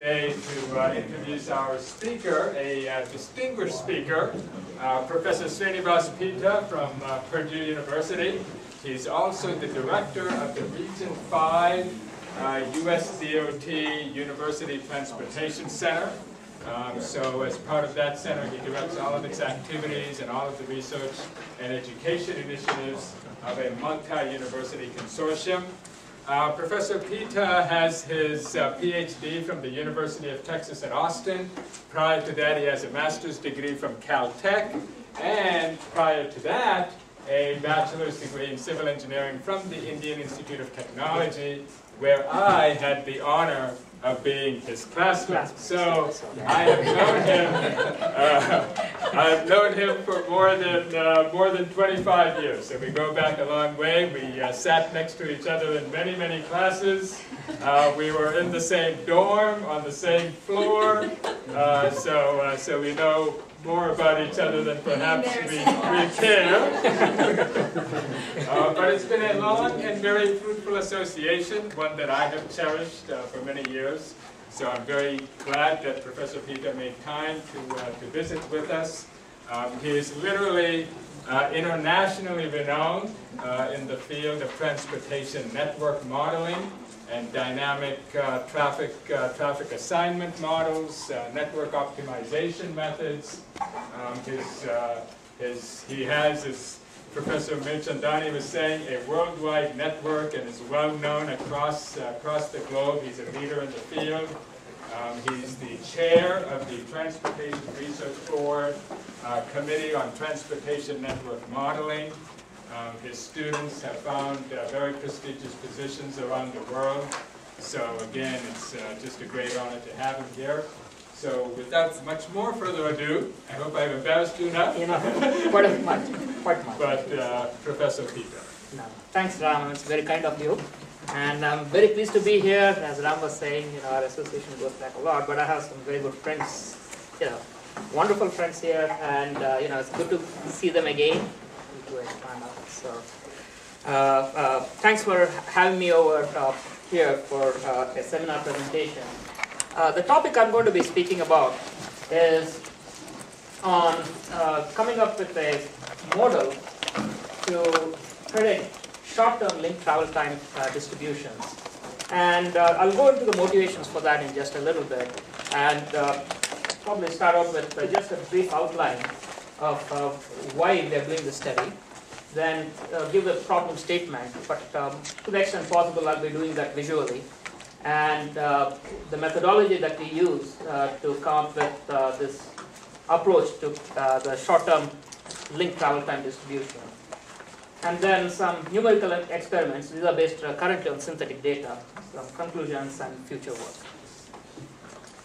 Today to introduce our speaker, a distinguished speaker, Professor Srinivas Peeta from Purdue University. He's also the director of the Region 5 US DOT University Transportation Center. So as part of that center, he directs all of its activities and all of the research and education initiatives of a multi-university consortium. Professor Peeta has his PhD from the University of Texas at Austin. Prior to that, he has a master's degree from Caltech. And prior to that, a bachelor's degree in civil engineering from the Indian Institute of Technology, where I had the honor of being his classmate. So I have known him for more than 25 years. So we go back a long way. We sat next to each other in many, many classes. We were in the same dorm, on the same floor. So we know more about each other than perhaps we care. But it's been a long and very fruitful association, one that I have cherished for many years. So I'm very glad that Professor Peeta made time to visit with us. He is literally internationally renowned in the field of transportation network modeling and dynamic traffic assignment models, network optimization methods. He has, as Professor Mirchandani was saying, a worldwide network and is well known across the globe. He's a leader in the field. He's the chair of the Transportation Research Board Committee on Transportation Network Modeling. His students have found very prestigious positions around the world. So again, it's just a great honor to have him here. So without much more further ado, I hope I've embarrassed you enough. Quite much. But Professor Peeta. No. Thanks, Ram. It's very kind of you. And I'm very pleased to be here. As Ram was saying, our association goes back a lot, but I have some very good friends, wonderful friends here, and it's good to see them again. So, thanks for having me over here for a seminar presentation. The topic I'm going to be speaking about is on coming up with a model to predict short-term link travel time distributions. And I'll go into the motivations for that in just a little bit, and probably start out with just a brief outline of why we are doing this study. Then give a problem statement, but to the extent possible I'll be doing that visually. And the methodology that we use to come up with this approach to the short-term link travel time distribution. And then some numerical experiments. These are based currently on synthetic data, some conclusions and future work.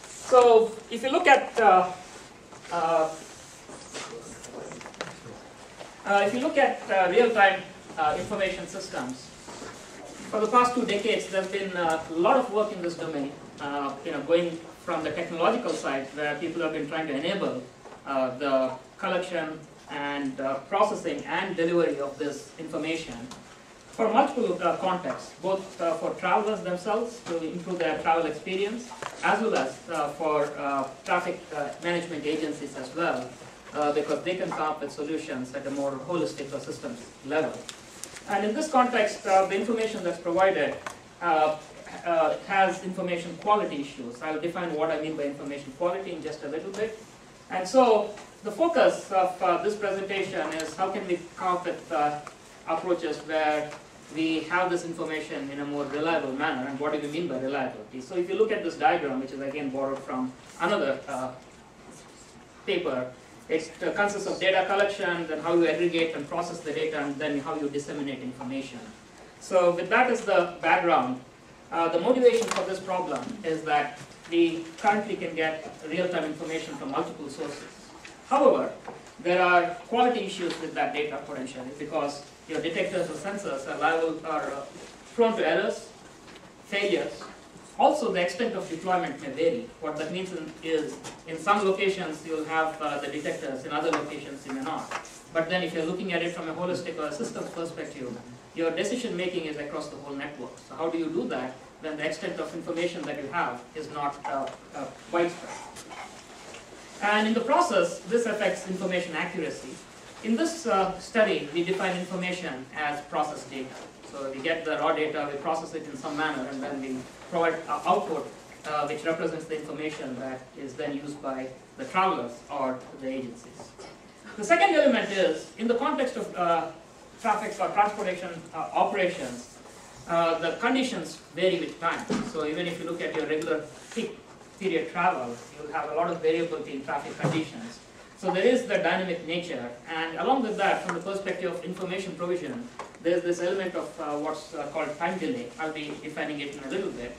So if you look at real-time information systems, for the past 2 decades, there's been a lot of work in this domain. Going from the technological side, where people have been trying to enable the collection and processing and delivery of this information for multiple contexts, both for travelers themselves to improve their travel experience, as well as for traffic management agencies as well, because they can come up with solutions at a more holistic or systems level. And in this context, the information that's provided has information quality issues. I'll define what I mean by information quality in just a little bit. And so the focus of this presentation is how can we come up with approaches where we have this information in a more reliable manner, and what do we mean by reliability. So if you look at this diagram, which is again borrowed from another paper, it consists of data collection, then how you aggregate and process the data, and then how you disseminate information. So with that as the background, the motivation for this problem is that we currently can get real-time information from multiple sources. However, there are quality issues with that data potentially, because your detectors or sensors are prone to errors, failures. Also, the extent of deployment may vary. What that means is, in some locations you'll have the detectors, in other locations you may not. But then if you're looking at it from a holistic or a systems perspective, your decision making is across the whole network. So how do you do that? when the extent of information that you have is not widespread. And in the process, this affects information accuracy. In this study, we define information as process data. So we get the raw data, we process it in some manner, and then we provide output which represents the information that is then used by the travelers or the agencies. The second element is, in the context of traffic or transportation operations, the conditions vary with time. So even if you look at your regular peak period travel, you'll have a lot of variability in traffic conditions. So there is the dynamic nature, and along with that, from the perspective of information provision, there's this element of what's called time delay. I'll be defining it in a little bit.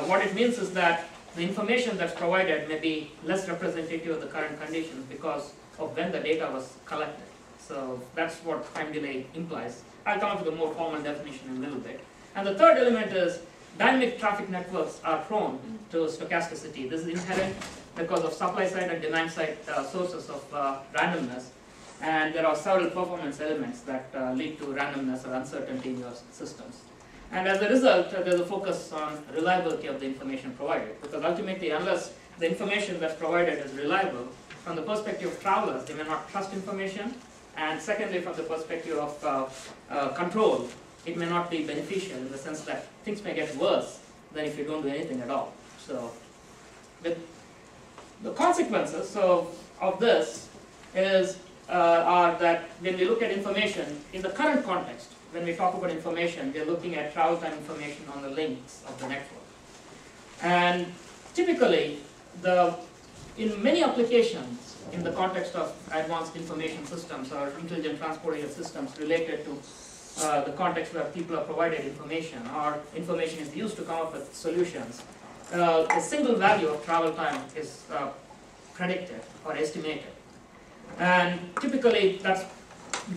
What it means is that the information that's provided may be less representative of the current conditions because of when the data was collected. So that's what time delay implies. I'll come up with a more formal definition in a little bit. And the third element is dynamic traffic networks are prone to stochasticity. This is inherent because of supply side and demand side sources of randomness. And there are several performance elements that lead to randomness or uncertainty in your systems. And as a result, there's a focus on reliability of the information provided. Because ultimately, unless the information that's provided is reliable, from the perspective of travelers, they may not trust information. And secondly, from the perspective of control, it may not be beneficial in the sense that things may get worse than if you don't do anything at all. So with the consequences of this are that when we look at information in the current context, when we talk about information, we are looking at travel time information on the links of the network. And typically, in many applications in the context of advanced information systems or intelligent transportation systems related to the context where people are provided information or information is used to come up with solutions, a single value of travel time is predicted or estimated. And typically that's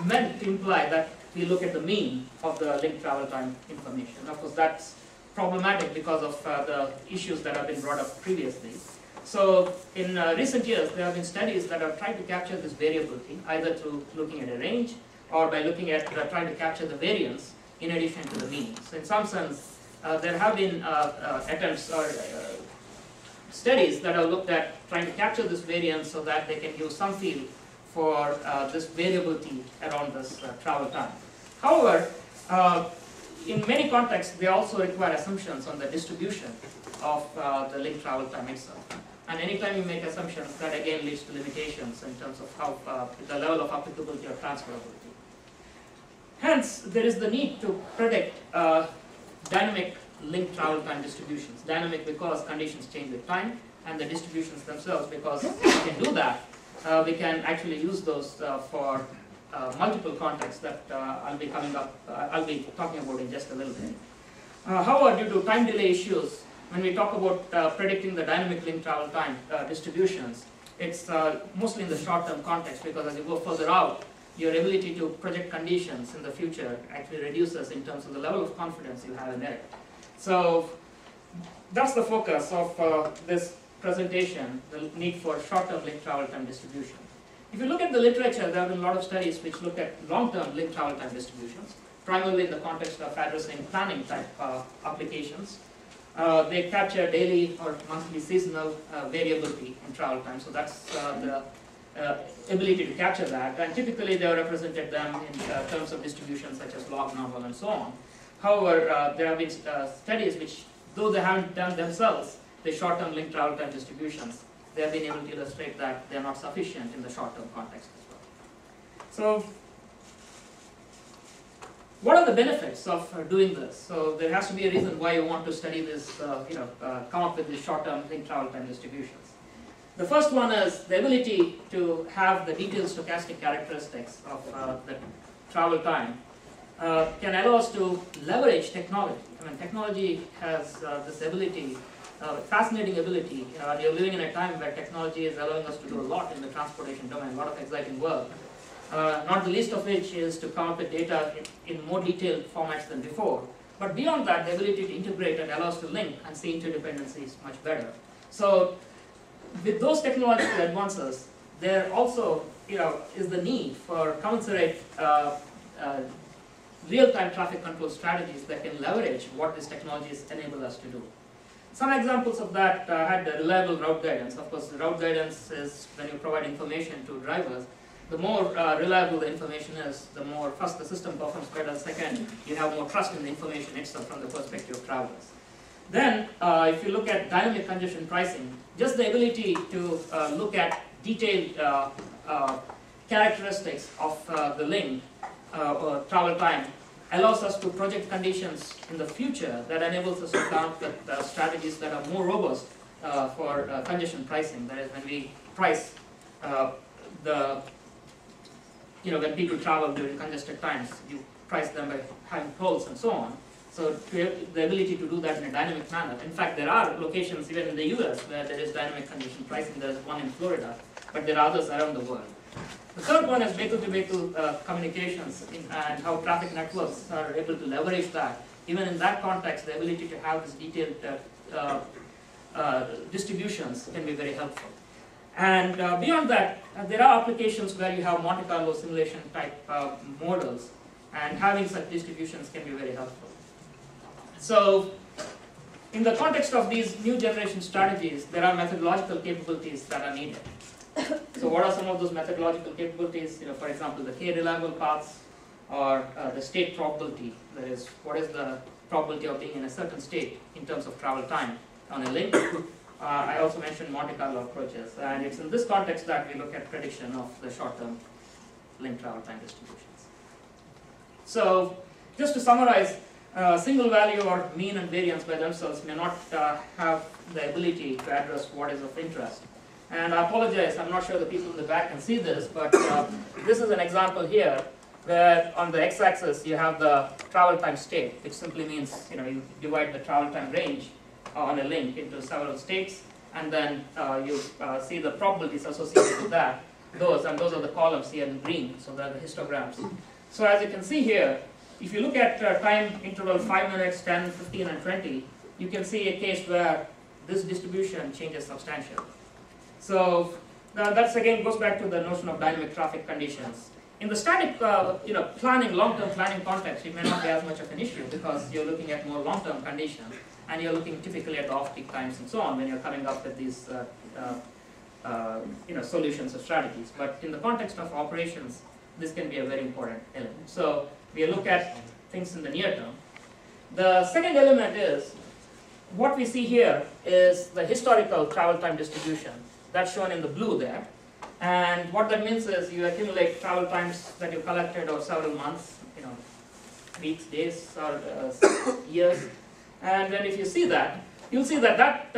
meant to imply that we look at the mean of the link travel time information. Of course, that's problematic because of the issues that have been brought up previously. So in recent years, there have been studies that have tried to capture this variability, either through looking at a range or by looking at trying to capture the variance in addition to the mean. So in some sense, there have been attempts or studies that have looked at trying to capture this variance so that they can use some feel for this variability around this travel time. However, in many contexts, they also require assumptions on the distribution of the link travel time itself. And anytime you make assumptions, that again leads to limitations in terms of how the level of applicability or transferability. Hence, there is the need to predict dynamic link travel time distributions. Dynamic because conditions change with time, and the distributions themselves, because we can do that, we can actually use those for multiple contexts that I'll be talking about in just a little bit. However, due to time delay issues, when we talk about predicting the dynamic link travel time distributions, it's mostly in the short-term context, because as you go further out, your ability to project conditions in the future actually reduces in terms of the level of confidence you have in it. So that's the focus of this presentation, the need for short-term link travel time distribution. If you look at the literature, there have been a lot of studies which look at long-term link travel time distributions, primarily in the context of addressing planning type applications. They capture daily or monthly seasonal variability in travel time, so that's the ability to capture that. And typically they have represented them in terms of distributions such as log normal and so on. However, there have been studies which, though they haven't done themselves the short-term link travel time distributions, they have been able to illustrate that they are not sufficient in the short-term context as well. So, what are the benefits of doing this? So there has to be a reason why you want to study this, come up with these short-term link travel time distributions. The first one is the ability to have the detailed stochastic characteristics of the travel time can allow us to leverage technology. I mean, technology has this ability, fascinating ability. We are living in a time where technology is allowing us to do a lot in the transportation domain, a lot of exciting work. Not the least of which is to come up with data in more detailed formats than before. But beyond that, the ability to integrate and allow us to link and see interdependencies is much better. So with those technological advances, there also is the need for commensurate real-time traffic control strategies that can leverage what these technologies enable us to do. Some examples of that had the reliable route guidance. Of course, the route guidance is when you provide information to drivers. The more reliable the information is, the more, first, the system performs better. Second, you have more trust in the information itself from the perspective of travelers. Then, if you look at dynamic congestion pricing, just the ability to look at detailed characteristics of the link or travel time allows us to project conditions in the future that enables us to come up with strategies that are more robust for congestion pricing. That is, when we price when people travel during congested times, you price them by having tolls and so on. So the ability to do that in a dynamic manner. In fact, there are locations even in the US where there is dynamic congestion pricing. There is one in Florida, but there are others around the world. The third one is vehicle-to-vehicle communications and how traffic networks are able to leverage that. Even in that context, the ability to have this detailed distributions can be very helpful. And beyond that, there are applications where you have Monte Carlo simulation type models, and having such distributions can be very helpful. So, in the context of these new generation strategies, there are methodological capabilities that are needed. So what are some of those methodological capabilities? For example, the k-reliable paths, or the state probability. That is, what is the probability of being in a certain state in terms of travel time on a link. I also mentioned Monte Carlo approaches, and it's in this context that we look at prediction of the short-term link travel time distributions. So, just to summarize, single value or mean and variance by themselves may not have the ability to address what is of interest. And I apologize, I'm not sure the people in the back can see this, but this is an example here where on the x-axis you have the travel time state, which simply means you divide the travel time range on a link into several states, and then you see the probabilities associated with that. Those are the columns here in green, so they're the histograms. So as you can see here, if you look at time interval 5 minutes, 10, 15, and 20, you can see a case where this distribution changes substantially. So that's again goes back to the notion of dynamic traffic conditions. In the static, planning, long-term planning context, it may not be as much of an issue because you're looking at more long-term conditions, and you're looking typically at the off-peak times and so on when you're coming up with these, solutions or strategies. But in the context of operations, this can be a very important element. So we look at things in the near term. The second element is what we see here is the historical travel time distribution. That's shown in the blue there. And what that means is you accumulate travel times that you collected over several months, weeks, days, or years. And then if you see that, you'll see that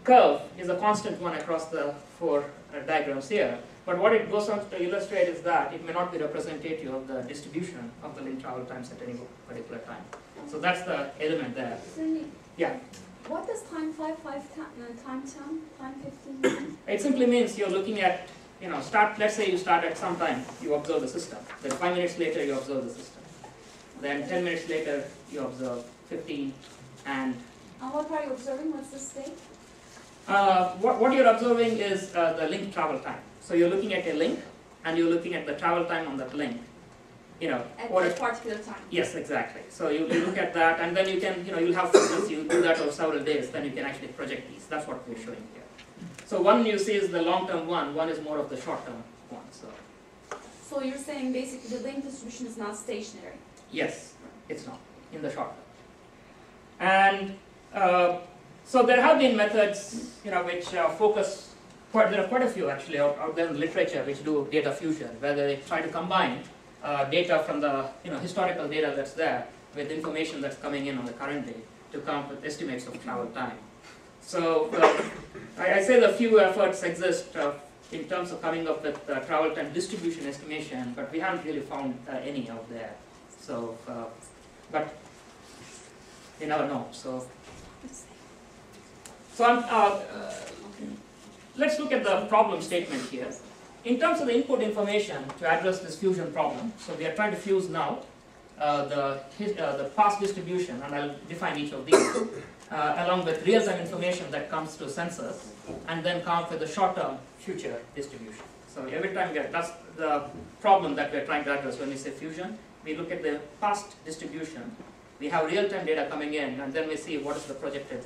curve is a constant one across the four diagrams here. But what it goes on to illustrate is that it may not be representative of the distribution of the link travel times at any particular time. So that's the element there. Yeah. What does time 5, time 10, time 15 mean? It simply means you're looking at, let's say you start at some time, you observe the system. Then 5 minutes later, you observe the system. Then 10 minutes later, you observe 15, and... what are you observing? What's the state? What you're observing is the link travel time. So you're looking at a link, and you're looking at the travel time on that link. At a particular time. Yes, exactly. So you look at that, and then you can, you'll have filters. You do that over several days, then you can actually project these. That's what we're showing here. So one you see is the long-term one is more of the short-term one. So you're saying basically the link distribution is not stationary? Yes, it's not in the short term. And so there have been methods, which focus. There are quite a few actually out there in the literature which do data fusion, where they try to combine data from the historical data that's there with information that's coming in on the current day to come up with estimates of travel time. So I say the few efforts exist in terms of coming up with travel time distribution estimation, but we haven't really found any out there. So, but you never know. So let's look at the problem statement here. In terms of the input information to address this fusion problem, so we are trying to fuse now the past distribution, and I'll define each of these, along with real-time information that comes through sensors, and then come up with the short-term future distribution. So every time that's the problem that we're trying to address when we say fusion. We look at the past distribution. We have real-time data coming in, and then we see what is the projected,